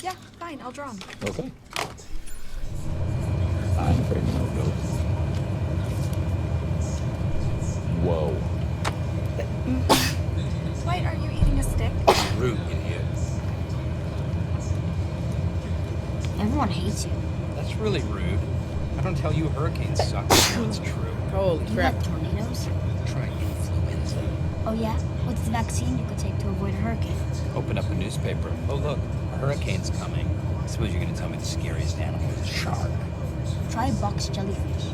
Yeah, fine, I'll draw them. Okay. I'm afraid no ghosts. Whoa. Dwight, are you eating a stick? Rude, idiot. Everyone hates you. That's really rude. I don't tell you hurricanes suck. It's true. Holy Do you crap. like tornadoes? Try influenza. Oh yeah? What's the vaccine you could take to avoid a hurricane? Open up a newspaper. Oh look, a hurricane's coming. I suppose you're gonna tell me the scariest animal is a shark. Try box jellyfish.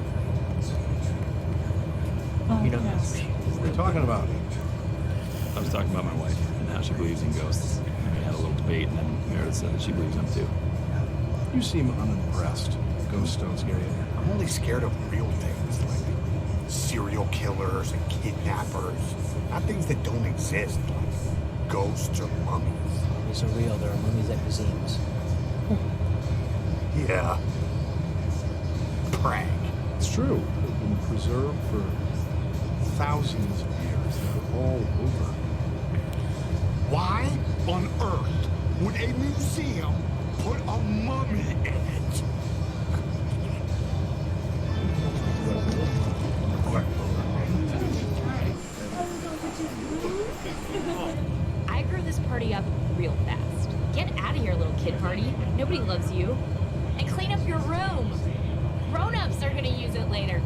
You know, What are you talking about? I was talking about my wife and how she believes in ghosts. We had a little debate, and then Meredith said that she believes in them too. You seem unimpressed. Ghosts don't scare you. I'm only scared of real things like serial killers and kidnappers. Not things that don't exist, like ghosts or mummies. Mummies are real. There are mummies at museums. Yeah. Prank. It's true. They've been preserved for thousands of years. They're all over. Why on earth would a museum put a mummy in it? I grew this party up real fast. Get out of here, little kid party. Nobody loves you. And clean up your room. Grown-ups are gonna use it later.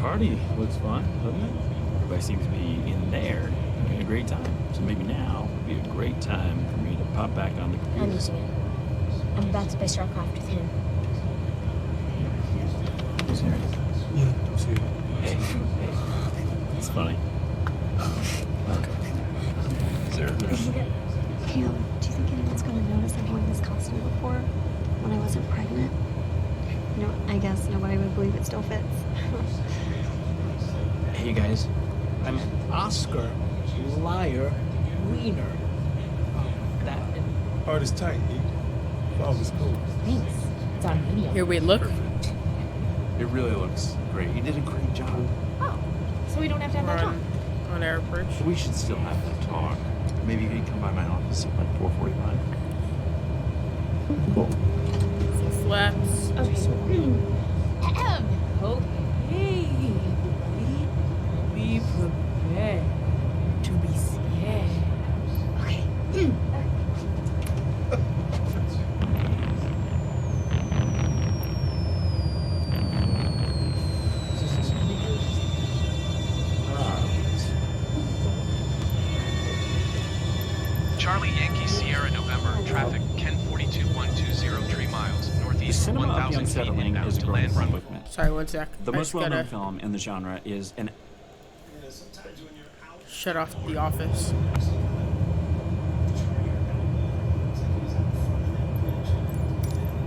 Party looks fun, doesn't it? Everybody seems to be in there having a great time. So maybe now would be a great time for me to pop back on the computer. I'm using it. I'm about to play StarCraft with him. Serious? Yeah, don't see it. Hey, it's funny. Okay. Is there? Cam, do you think anyone's gonna notice I've worn this costume before when I wasn't pregnant? You know, I guess nobody would believe it still fits. Hey guys, I'm Oscar Liar Wiener. That Art is tight, E. Always cool. Thanks. It's on video. Here, wait, look. It really looks great. You did a great job. Oh, so we don't have to have We're that talk. on air perch. We should still have that talk. Maybe you could come by my office at like 4:45. Cool. Full flaps. Okay. Okay. Be prepared to be scared. Okay. Charlie Yankee Sierra November, traffic 1042-120 3 miles, The northeast cinema of the 1,000 feet unsettling inbound is to growing land from runway. movement. Sorry, one sec. The I most just well-known gotta film in the genre is an shut off the office.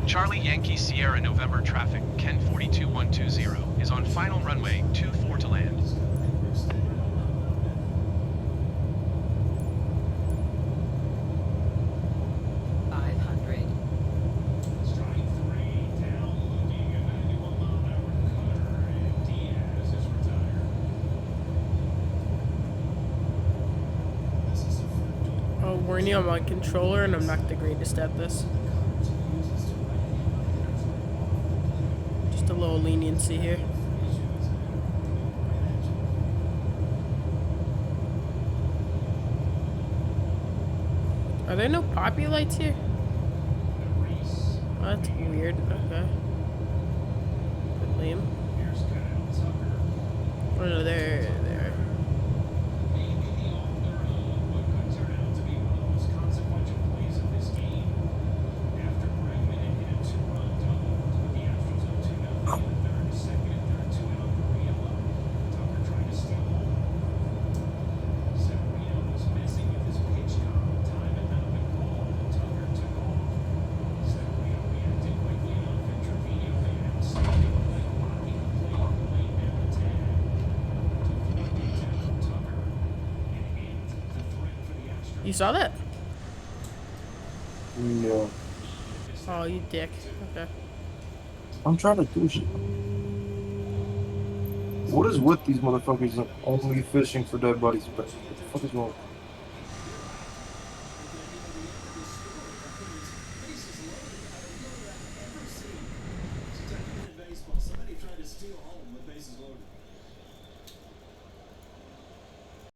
Charlie Yankee Sierra November, traffic 1042-120 is on final runway 24 to land. Oh, warn you, I'm on controller and I'm not the greatest at this. Just a little leniency here. Are there no poppy lights here? Oh, that's weird. Okay. Bit lame. Oh no, there. You saw that? No. Oh, you dick. Okay. I'm trying to do shit. What is with these motherfuckers only fishing for dead bodies? What the fuck is wrong?